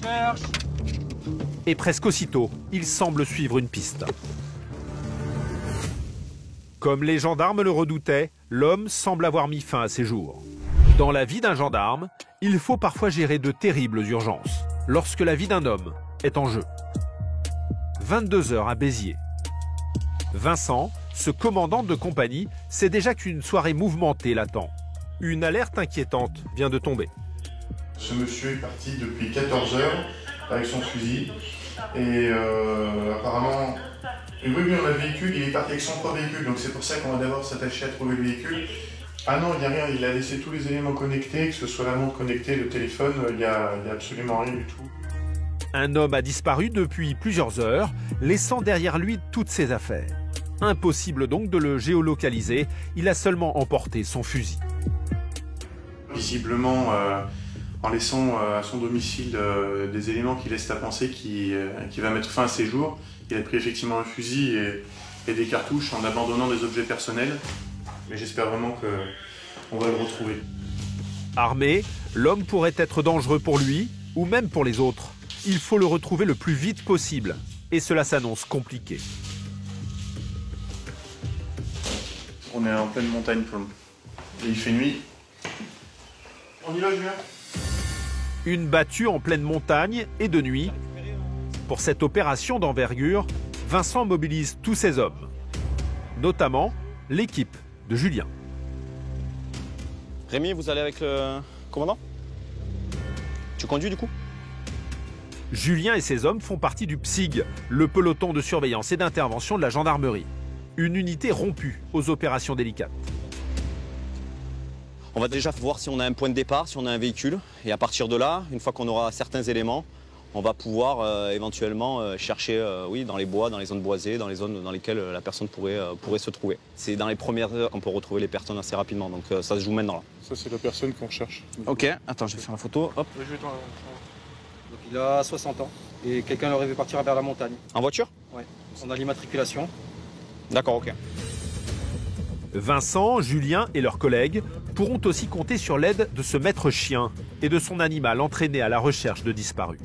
Cherche. Et presque aussitôt, il semble suivre une piste. Comme les gendarmes le redoutaient, l'homme semble avoir mis fin à ses jours. Dans la vie d'un gendarme, il faut parfois gérer de terribles urgences, lorsque la vie d'un homme est en jeu. 22 heures à Béziers. Vincent, ce commandant de compagnie, sait déjà qu'une soirée mouvementée l'attend. Une alerte inquiétante vient de tomber. Ce monsieur est parti depuis 14 heures avec son fusil et apparemment, et oui, on a le véhicule, il est parti avec son propre véhicule, donc c'est pour ça qu'on va d'abord s'attacher à trouver le véhicule. Ah non, il n'y a rien, il a laissé tous les éléments connectés, que ce soit la montre connectée, le téléphone, il n'y a absolument rien du tout. Un homme a disparu depuis plusieurs heures, laissant derrière lui toutes ses affaires. Impossible donc de le géolocaliser, il a seulement emporté son fusil. Visiblement, en laissant à son domicile des éléments qui laissent à penser qu'il va mettre fin à ses jours, il a pris effectivement un fusil et des cartouches en abandonnant des objets personnels. Mais j'espère vraiment qu'on va le retrouver. Armé, l'homme pourrait être dangereux pour lui ou même pour les autres. Il faut le retrouver le plus vite possible. Et cela s'annonce compliqué. On est en pleine montagne pour le moment. Et il fait nuit. On y va, Julien? Une battue en pleine montagne et de nuit. Pour cette opération d'envergure, Vincent mobilise tous ses hommes. Notamment l'équipe de Julien. Rémi, vous allez avec le commandant? Tu conduis du coup? Julien et ses hommes font partie du PSIG, le peloton de surveillance et d'intervention de la gendarmerie. Une unité rompue aux opérations délicates. On va déjà voir si on a un point de départ, si on a un véhicule. Et à partir de là, une fois qu'on aura certains éléments, on va pouvoir éventuellement chercher oui, dans les bois, dans les zones boisées, dans les zones dans lesquelles la personne pourrait se trouver. C'est dans les premières heures qu'on peut retrouver les personnes assez rapidement, donc ça se joue maintenant là. Ça, c'est la personne qu'on cherche. Ok, attends, je vais faire la photo. Hop. Donc il a 60 ans et quelqu'un l'aurait vu partir vers la montagne. En voiture? Ouais. On a l'immatriculation. D'accord, ok. Vincent, Julien et leurs collègues pourront aussi compter sur l'aide de ce maître chien et de son animal entraîné à la recherche de disparus.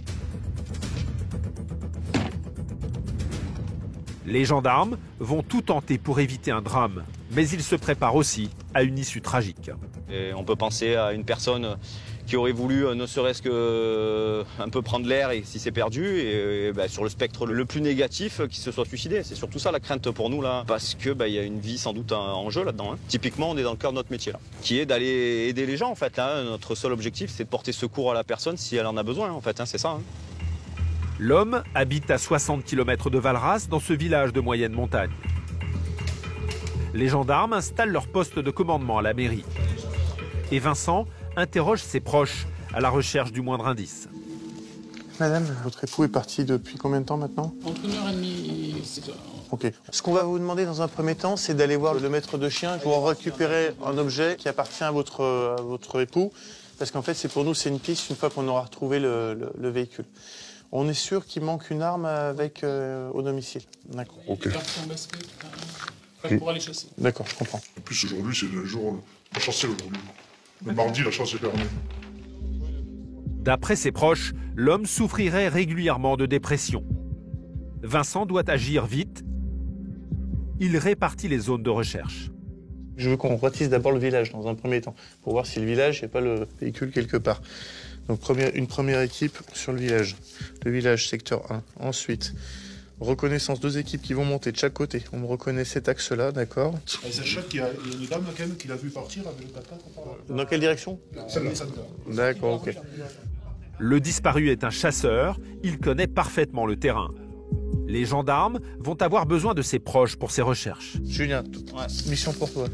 Les gendarmes vont tout tenter pour éviter un drame, mais ils se préparent aussi à une issue tragique. Et on peut penser à une personne qui aurait voulu ne serait-ce que un peu prendre l'air et si c'est perdu et ben, sur le spectre le plus négatif qui se soit suicidé. C'est surtout ça la crainte pour nous là, parce que ben, y a une vie sans doute en jeu là-dedans. Hein. Typiquement on est dans le cœur de notre métier là, qui est d'aller aider les gens en fait. Là. Notre seul objectif c'est de porter secours à la personne si elle en a besoin en fait, hein, c'est ça. Hein. L'homme habite à 60 km de Valras dans ce village de moyenne montagne. Les gendarmes installent leur poste de commandement à la mairie. Et Vincent interroge ses proches à la recherche du moindre indice. Madame, votre époux est parti depuis combien de temps maintenant? Entre 1h30 et 7h. Ok. Ce qu'on va vous demander dans un premier temps, c'est d'aller voir le maître de chien pour récupérer un objet qui appartient à votre époux. Parce qu'en fait, c'est pour nous, c'est une piste une fois qu'on aura retrouvé le véhicule. On est sûr qu'il manque une arme avec au domicile. D'accord. Ok. Pour aller chasser. D'accord, je comprends. En plus, aujourd'hui, c'est le jour de chasser aujourd'hui. Le mardi, la chasse est permise. D'après ses proches, l'homme souffrirait régulièrement de dépression. Vincent doit agir vite. Il répartit les zones de recherche. Je veux qu'on ratisse d'abord le village dans un premier temps, pour voir si le village n'est pas le véhicule quelque part. Donc une première équipe sur le village secteur 1. Ensuite, reconnaissance, 2 équipes qui vont monter de chaque côté. On me reconnaît cet axe-là, d'accord. Sachant qu'il y a une dame quand même qui l'a vu partir avec le papa. Dans quelle direction? Celle-là. D'accord, ok. Le disparu est un chasseur, il connaît parfaitement le terrain. Les gendarmes vont avoir besoin de ses proches pour ses recherches. Julien, mission pour toi.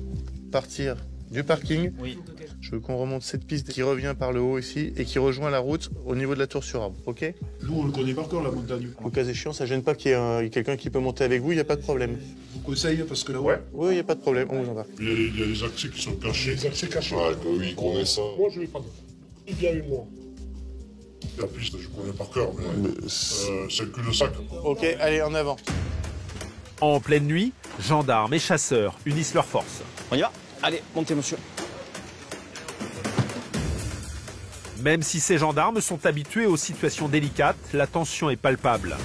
Partir du parking. Oui. Je veux qu'on remonte cette piste qui revient par le haut ici et qui rejoint la route au niveau de la tour sur arbre, ok? Nous, on le connaît par cœur, la montagne. Au cas échéant, ça gêne pas qu'il y ait quelqu'un qui peut monter avec vous, il n'y a pas de problème. Je vous conseille parce que là, Oui, il n'y a pas de problème, on vous en va. Il y a des accès qui sont cachés. Les accès cachés. Ouais, bah oui, il connaît ça. Moi, je vais pas. Il vient avec moi. La piste, je connais par cœur, mais c'est le cul-de-sac. Ok, allez, en avant. En pleine nuit, gendarmes et chasseurs unissent leurs forces. On y va? Allez, montez monsieur. Même si ces gendarmes sont habitués aux situations délicates, la tension est palpable.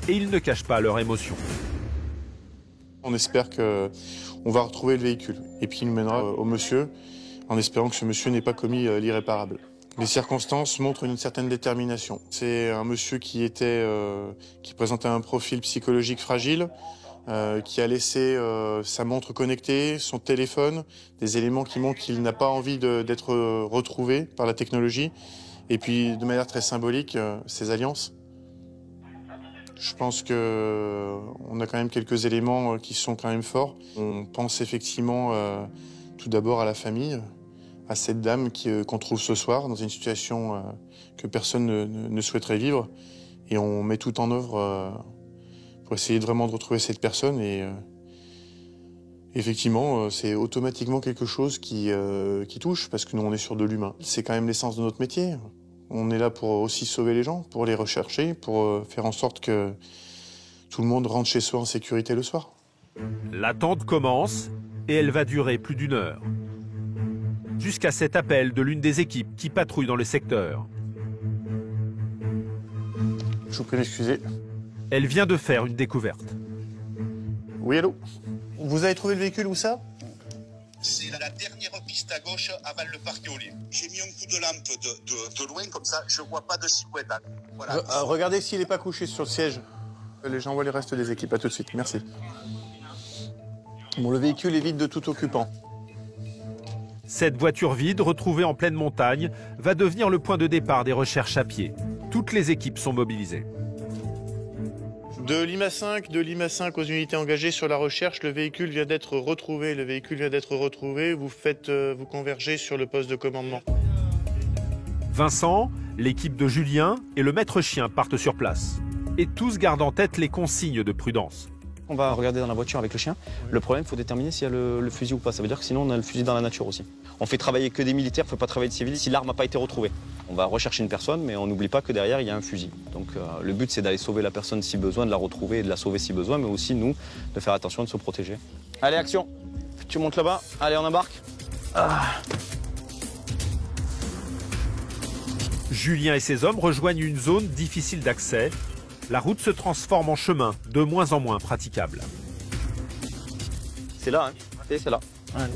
Et ils ne cachent pas leurs émotions. On espère qu'on va retrouver le véhicule. Et puis il nous mènera au monsieur, en espérant que ce monsieur n'ait pas commis l'irréparable. Les circonstances montrent une certaine détermination. C'est un monsieur qui présentait un profil psychologique fragile, qui a laissé sa montre connectée, son téléphone, des éléments qui montrent qu'il n'a pas envie d'être retrouvé par la technologie. Et puis, de manière très symbolique, ses alliances. Je pense qu'on a quand même quelques éléments qui sont quand même forts. On pense effectivement tout d'abord à la famille, à cette dame qu'on trouve ce soir dans une situation que personne ne souhaiterait vivre. Et on met tout en œuvre pour essayer vraiment de retrouver cette personne. Et effectivement, c'est automatiquement quelque chose qui touche, parce que nous, on est sur de l'humain. C'est quand même l'essence de notre métier. On est là pour aussi sauver les gens, pour les rechercher, pour faire en sorte que tout le monde rentre chez soi en sécurité le soir. L'attente commence et elle va durer plus d'1 heure. Jusqu'à cet appel de l'une des équipes qui patrouille dans le secteur. Je vous prie d'excuser. Elle vient de faire une découverte. Oui, allô? Vous avez trouvé le véhicule, où ça? C'est la dernière piste à gauche avant le parc éolien. J'ai mis un coup de lampe de loin, comme ça je vois pas de silhouette. Voilà. Regardez s'il n'est pas couché sur le siège. J'envoie les restes des équipes, à tout de suite, merci. Bon, le véhicule est vide de tout occupant. Cette voiture vide, retrouvée en pleine montagne, va devenir le point de départ des recherches à pied. Toutes les équipes sont mobilisées. De Lima 5 aux unités engagées sur la recherche, le véhicule vient d'être retrouvé. Vous convergez sur le poste de commandement. Vincent, l'équipe de Julien et le maître chien partent sur place. Et tous gardent en tête les consignes de prudence. On va regarder dans la voiture avec le chien. Le problème, il faut déterminer s'il y a le fusil ou pas. Ça veut dire que sinon, on a le fusil dans la nature aussi. On fait travailler que des militaires, il ne faut pas travailler de civils si l'arme n'a pas été retrouvée. On va rechercher une personne, mais on n'oublie pas que derrière, il y a un fusil. Donc le but, c'est d'aller sauver la personne si besoin, de la retrouver et de la sauver si besoin, mais aussi, nous, de faire attention, de se protéger. Allez, action. Tu montes là-bas. Allez, on embarque. Julien et ses hommes rejoignent une zone difficile d'accès. La route se transforme en chemin, de moins en moins praticable. C'est là, hein. C'est là. Allez.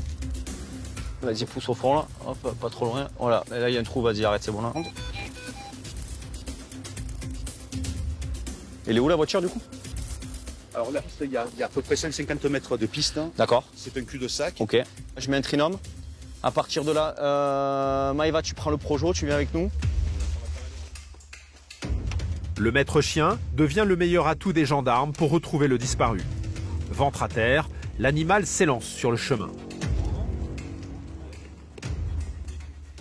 Vas-y, pousse au fond là. Hop, pas trop loin. Voilà. Et là, il y a un trou. Vas-y, arrête, c'est bon là. Elle est où la voiture du coup? Alors là, il y a à peu près 150 mètres de piste. D'accord. C'est un cul-de-sac. Ok. Je mets un trinôme. À partir de là, Maëva, tu prends le Projo, tu viens avec nous. Le maître chien devient le meilleur atout des gendarmes pour retrouver le disparu. Ventre à terre, l'animal s'élance sur le chemin.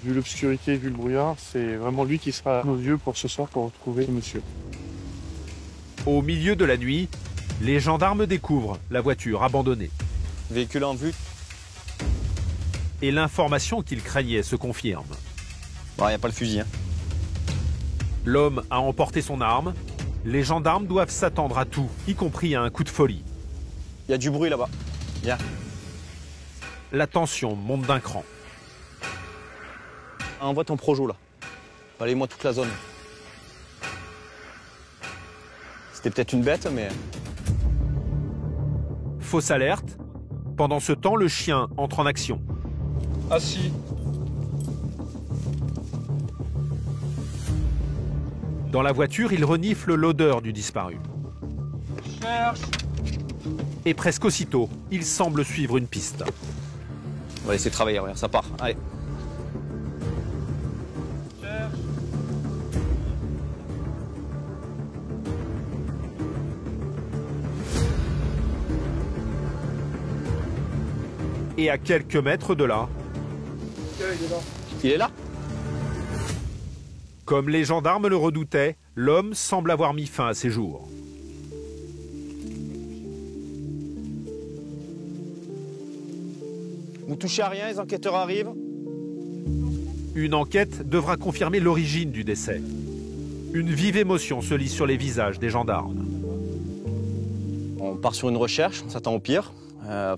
Vu l'obscurité, vu le brouillard, c'est vraiment lui qui sera à nos yeux pour ce soir pour retrouver le monsieur. Au milieu de la nuit, les gendarmes découvrent la voiture abandonnée. Véhicule en vue. Et l'information qu'ils craignaient se confirme. Bon, il n'y a pas le fusil. Hein. L'homme a emporté son arme. Les gendarmes doivent s'attendre à tout, y compris à un coup de folie. Il y a du bruit là-bas. Viens. La tension monte d'un cran. Envoie ton Projo là. Balayez-moi toute la zone. C'était peut-être une bête, mais... Fausse alerte. Pendant ce temps, le chien entre en action. Assis. Dans la voiture, il renifle l'odeur du disparu. Cherche. Et presque aussitôt, il semble suivre une piste. On va laisser travailler, regarde, ça part. Allez. Cherche. Et à quelques mètres de là, Il est là? comme les gendarmes le redoutaient, l'homme semble avoir mis fin à ses jours. Vous touchez à rien, les enquêteurs arrivent. Une enquête devra confirmer l'origine du décès. Une vive émotion se lit sur les visages des gendarmes. On part sur une recherche, on s'attend au pire.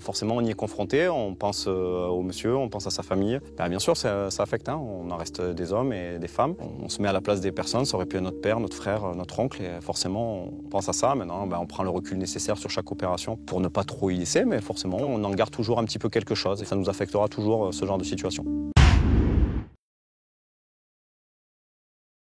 Forcément, on y est confronté, on pense au monsieur, on pense à sa famille. Bien sûr, ça affecte, hein. On en reste des hommes et des femmes. On se met à la place des personnes, ça aurait pu être notre père, notre frère, notre oncle, et forcément, on pense à ça. Maintenant, on prend le recul nécessaire sur chaque opération pour ne pas trop y laisser, mais forcément, on en garde toujours un petit peu quelque chose, et ça nous affectera toujours ce genre de situation.